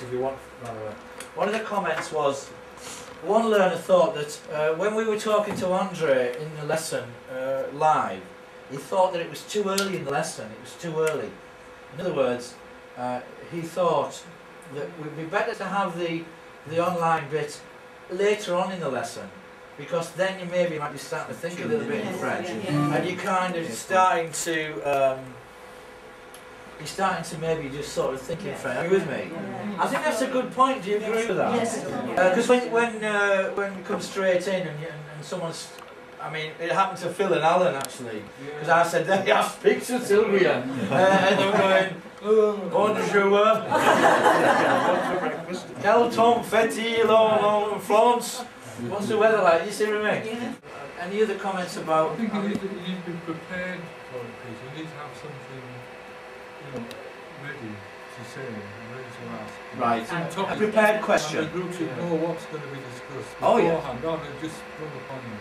if you want, by the way. One of the comments was, one learner thought that when we were talking to Andre in the lesson live, he thought that it was too early in the lesson, it was too early. In other words, he thought that it would be better to have the online bit later on in the lesson, because then you maybe might be starting to think a little bit in French, and you're kind of starting to you're starting to maybe just sort of think in French. Are you with me? I think that's a good point. Do you agree with that? Yes. Because when you come straight in and someone's, I mean, it happened to Phil and Alan actually, because I said, "They have speak to Sylvia," and they were going, "Bonjour." Quel temps fait-il en France? What's the weather like? You see what I mean? Any other comments about? I think you need to be prepared for it, Peter. You need to have something, ready to say, ready to ask. Right. A prepared question. And the group should know what's going to be discussed beforehand, rather than just run upon you.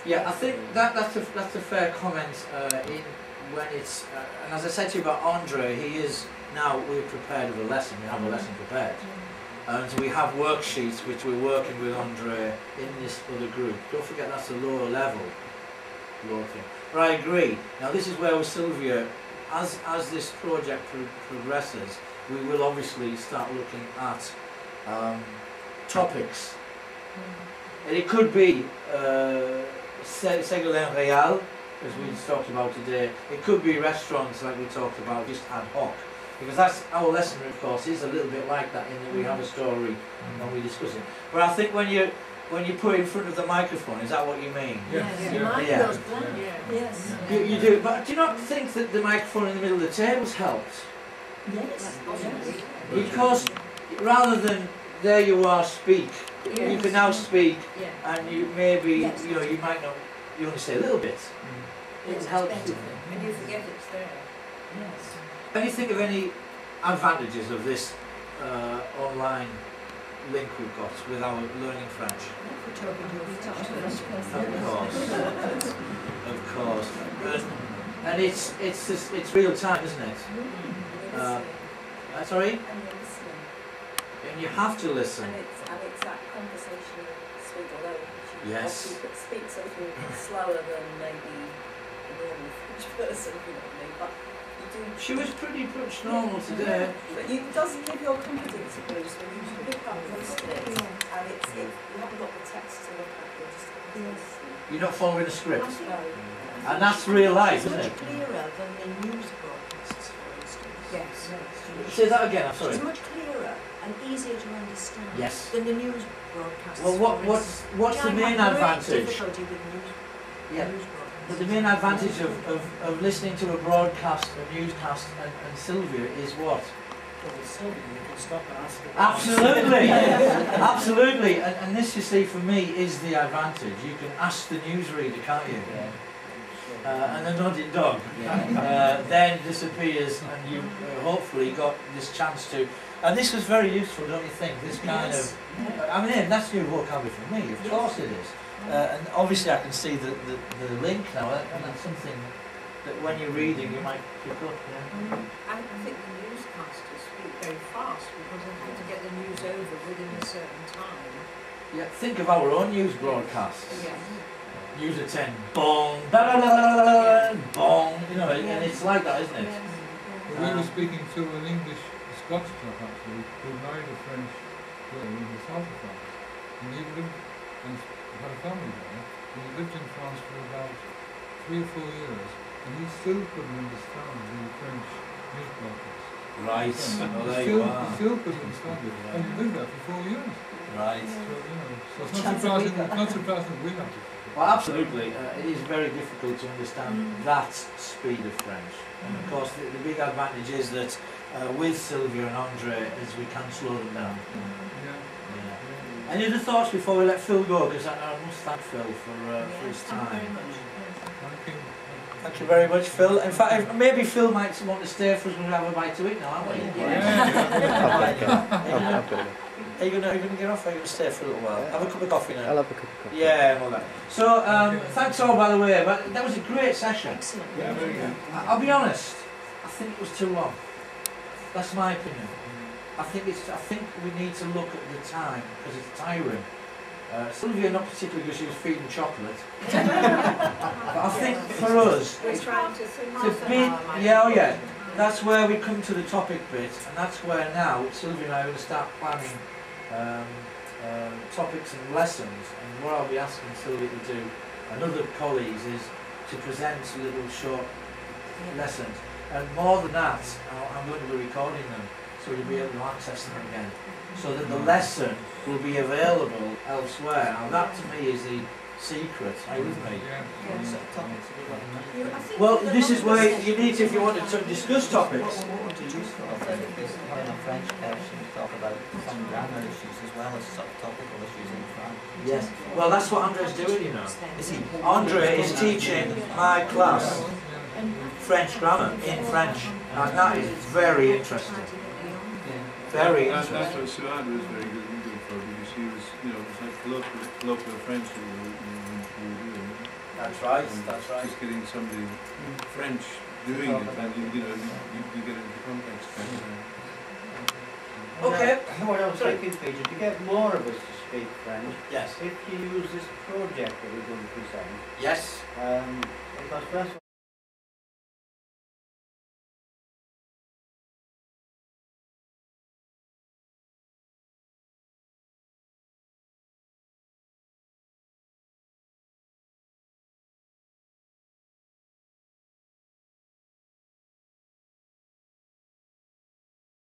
Yeah, I think that's a fair comment when it's and as I said to you about Andre, he is now we're prepared with a lesson. We have a lesson prepared. And we have worksheets which we're working with Andre in this other group. Don't forget that's a lower level working. But I agree. Now this is where with Sylvia, as this project progresses, we will obviously start looking at topics. And it could be Ségolène Réal, as we talked about today. It could be restaurants like we talked about, just ad hoc. Because that's our lesson, of course, is a little bit like that in that we have a story and we discuss it. But I think when you put it in front of the microphone, is that what you mean? Yes. Yes. You do, but do you not think that the microphone in the middle of the tables helps? Yes. Because rather than there you are, speak, you can now speak, and you maybe you might not, you only say a little bit. It helps. And you forget it's there. Yes. Can you think of any advantages of this online link we've got with our learning French? Of course. And it's real time, isn't it? Sorry? And you have to listen. And it's that conversation speed alone. Yes. Speaks a little slower than maybe a normal French person, you know what I mean? But she was pretty much normal today. But it doesn't give your confidence a boost when you pick up and listen it, and you haven't got the text to look at, you're just listening. You're not following a script. No. And that's real life, isn't it? It's much clearer than the news broadcasts, for instance. Yes. Say that again, I'm sorry. It's much clearer and easier to understand than the news broadcasts. Well, what's the main advantage? Difficulty with news broadcasts. But the main advantage of listening to a broadcast, a newscast, and Sylvia is what? Well, with Sylvia, you can stop and ask her. Absolutely, absolutely. And this, you see, for me, is the advantage. You can ask the newsreader, can't you? And the nodding dog then disappears, and you hopefully got this chance to. And this was very useful, don't you think? This kind of. I mean, that's new vocabulary for me. Of course it is. And obviously I can see the link now, and that's something that when you're reading you might pick up. I think the newscasters speak very fast because they have to get the news over within a certain time. Yeah, think of our own news broadcasts. Yeah. News at 10, bong, da da da da da, bong, and it's like that, isn't it? We were speaking to an English Scots chap actually, who married a French girl in the south of France, and he lived and had a family there, and he lived in France for about 3 or 4 years, and he still couldn't understand the French news broadcast. Right. He still couldn't understand it, and he lived there for 4 years. Right. So it's not surprising we have to. Well, absolutely. It is very difficult to understand that speed of French. And of course, the big advantage is that with Sylvia and Andre, is we can slow them down. Any other thoughts before we let Phil go? Because I must thank Phil for his time. Thank you very much, Phil. In fact, maybe Phil might want to stay for us when we have a bite to eat now, aren't we? Are you going to get off or are you going to stay for a little while? Have a cup of coffee now. I'll have a cup of coffee. Yeah, all that. So, thanks all, by the way. But that was a great session. Excellent. Yeah, very good. I'll be honest, I think it was too long. That's my opinion. I think we need to look at the time because it's tiring. Sylvia, not particularly because she was feeding chocolate. But I think for us, We're trying to the bit, yeah, oh yeah, that's where we come to the topic bit, and that's where now Sylvia and I are going to start planning topics and lessons. And what I'll be asking Sylvia to do and other colleagues is to present little short lessons. And more than that, I'm going to be recording them so you'll be able to access them again. So that the lesson will be available elsewhere. Now that to me is the secret, are you with me? Well, this is where you need to, if you want to discuss topics. Having a French person talk about some grammar issues as well as sort of topical issues in France. Yes, well that's what Andre's doing, you know. Andre is teaching my class French grammar in French, and that is very interesting. Very interesting. That's what Suad was very good for, because she was, you know, it was like colloquial French we were doing. That's right, And that's right. just getting somebody French doing it, and you know, you get into context. Okay. What I was thinking, Peter, to get more of us to speak French, Yes. if you use this project that we're going to present, Yes. because first